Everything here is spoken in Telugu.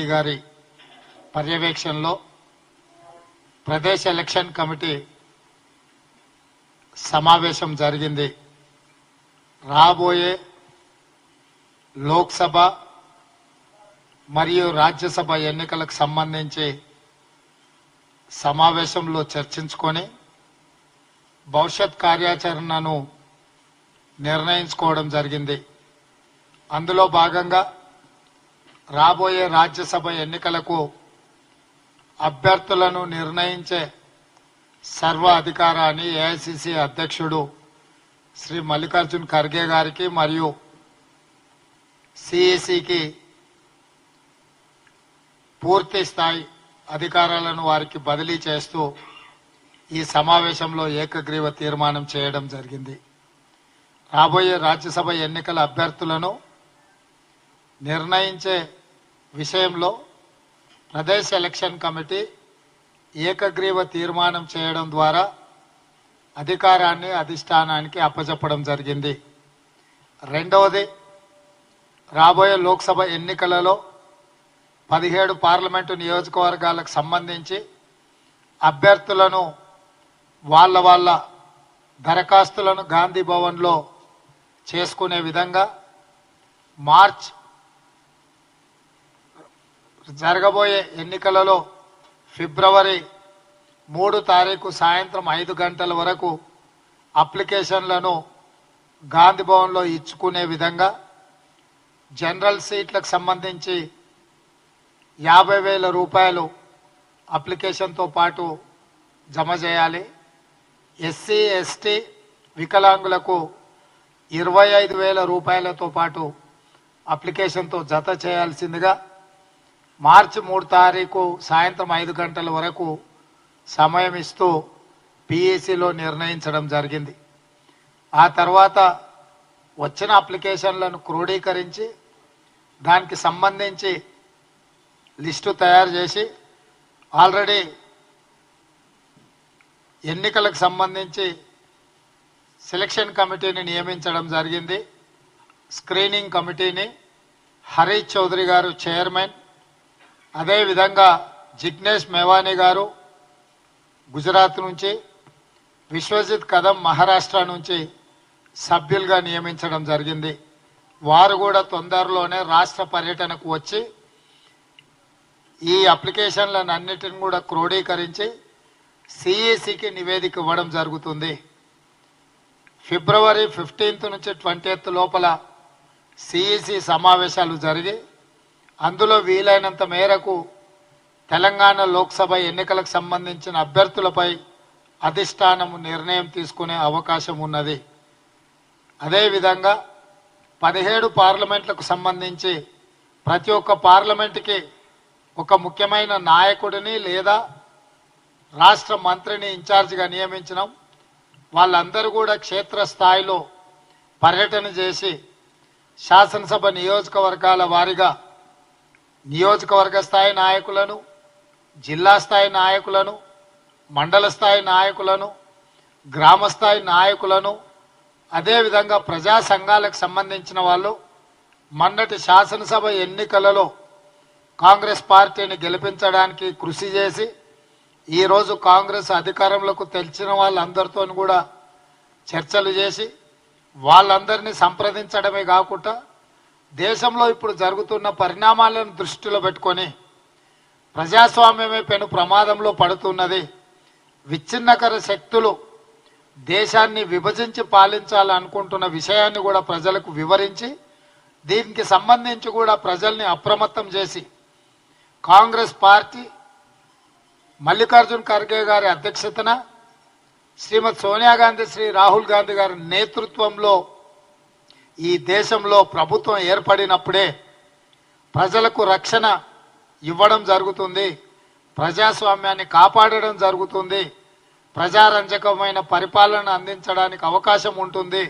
గారి పర్యవేక్షణలో ప్రదేశ్ ఎలక్షన్ కమిటీ సమావేశం జరిగింది. రాబోయే లోక్సభ మరియు రాజ్యసభ ఎన్నికలకు సంబంధించి సమావేశంలో చర్చించుకొని భవిష్యత్ కార్యాచరణను నిర్ణయించుకోవడం జరిగింది. అందులో భాగంగా రాబోయే రాజ్యసభ ఎన్నికలకు అభ్యర్థులను నిర్ణయించే సర్వ అధికారాన్ని ఏఐసిసి అధ్యక్షుడు శ్రీ మల్లికార్జున్ ఖర్గే గారికి మరియు సిఈసికి పూర్తి స్థాయి అధికారాలను వారికి బదిలీ చేస్తూ ఈ సమావేశంలో ఏకగ్రీవ తీర్మానం చేయడం జరిగింది. రాబోయే రాజ్యసభ ఎన్నికల అభ్యర్థులను నిర్ణయించే విషయంలో ప్రదేశ్ ఎలక్షన్ కమిటీ ఏకగ్రీవ తీర్మానం చేయడం ద్వారా అధికారాన్ని అధిష్టానానికి అప్పచెప్పడం జరిగింది. రెండవది, రాబోయే లోక్సభ ఎన్నికలలో 17 పార్లమెంటు నియోజకవర్గాలకు సంబంధించి అభ్యర్థులను వాళ్ళ దరఖాస్తులను గాంధీ భవన్లో చేసుకునే విధంగా మార్చ్ జరగబోయే ఎన్నికలలో ఫిబ్రవరి 3 తారీఖు సాయంత్రం 5 గంటల వరకు అప్లికేషన్లను గాంధీ భవన్లో ఇచ్చుకునే విధంగా జనరల్ సీట్లకు సంబంధించి 50,000 రూపాయలు అప్లికేషన్తో పాటు జమ చేయాలి. ఎస్సీ ఎస్టీ వికలాంగులకు 25,000 రూపాయలతో పాటు అప్లికేషన్తో జత చేయాల్సిందిగా మార్చి 3 తారీఖు సాయంత్రం 5 గంటల వరకు సమయం ఇస్తూ పిఈసిలో నిర్ణయించడం జరిగింది. ఆ తర్వాత వచ్చిన అప్లికేషన్లను క్రోడీకరించి దానికి సంబంధించి లిస్టు తయారు చేసి ఆల్రెడీ ఎన్నికలకు సంబంధించి సెలక్షన్ కమిటీని నియమించడం జరిగింది. స్క్రీనింగ్ కమిటీని హరీష్ చౌదరి గారు చైర్మన్, అదేవిధంగా జిగ్నేష్ మేవానీ గారు గుజరాత్ నుంచి, విశ్వజిత్ కదం మహారాష్ట్ర నుంచి సభ్యులుగా నియమించడం జరిగింది. వారు కూడా తొందరలోనే రాష్ట్ర పర్యటనకు వచ్చి ఈ అప్లికేషన్లను అన్నిటిని కూడా క్రోడీకరించి సిఈసికి నివేదిక ఇవ్వడం జరుగుతుంది. ఫిబ్రవరి 15 నుంచి 20 లోపల సిఈసి సమావేశాలు జరిగి అందులో వీలైనంత మేరకు తెలంగాణ లోక్సభ ఎన్నికలకు సంబంధించిన అభ్యర్థులపై అధిష్టానం నిర్ణయం తీసుకునే అవకాశం ఉన్నది. అదేవిధంగా 17 పార్లమెంట్లకు సంబంధించి ప్రతి ఒక్క పార్లమెంటుకి ఒక ముఖ్యమైన నాయకుడిని లేదా రాష్ట్ర మంత్రిని ఇన్ఛార్జిగా నియమించినాం. వాళ్ళందరూ కూడా క్షేత్రస్థాయిలో పర్యటన చేసి శాసనసభ నియోజకవర్గాల వారీగా నియోజకవర్గ స్థాయి నాయకులను, జిల్లా స్థాయి నాయకులను, మండల స్థాయి నాయకులను, గ్రామ స్థాయి నాయకులను, అదేవిధంగా ప్రజా సంఘాలకు సంబంధించిన వాళ్ళు మొన్నటి శాసనసభ ఎన్నికలలో కాంగ్రెస్ పార్టీని గెలిపించడానికి కృషి చేసి ఈరోజు కాంగ్రెస్ అధికారంలోకి తెలిసిన వాళ్ళందరితో కూడా చర్చలు చేసి వాళ్ళందరినీ సంప్రదించడమే కాకుండా దేశంలో ఇప్పుడు జరుగుతున్న పరిణామాలను దృష్టిలో పెట్టుకొని ప్రజాస్వామ్యమే పెను ప్రమాదంలో పడుతున్నది, విచ్ఛిన్నకర శక్తులు దేశాన్ని విభజించి పాలించాలనుకుంటున్న విషయాన్ని కూడా ప్రజలకు వివరించి దీనికి సంబంధించి కూడా ప్రజల్ని అప్రమత్తం చేసి కాంగ్రెస్ పార్టీ మల్లికార్జున్ ఖర్గే గారి అధ్యక్షతన శ్రీమతి సోనియా గాంధీ, శ్రీ రాహుల్ గాంధీ గారి నేతృత్వంలో ఈ దేశంలో ప్రభుత్వం ఏర్పడినప్పుడే ప్రజలకు రక్షణ ఇవ్వడం జరుగుతుంది, ప్రజాస్వామ్యాన్ని కాపాడడం జరుగుతుంది, ప్రజారంజకమైన పరిపాలన అందించడానికి అవకాశం ఉంటుంది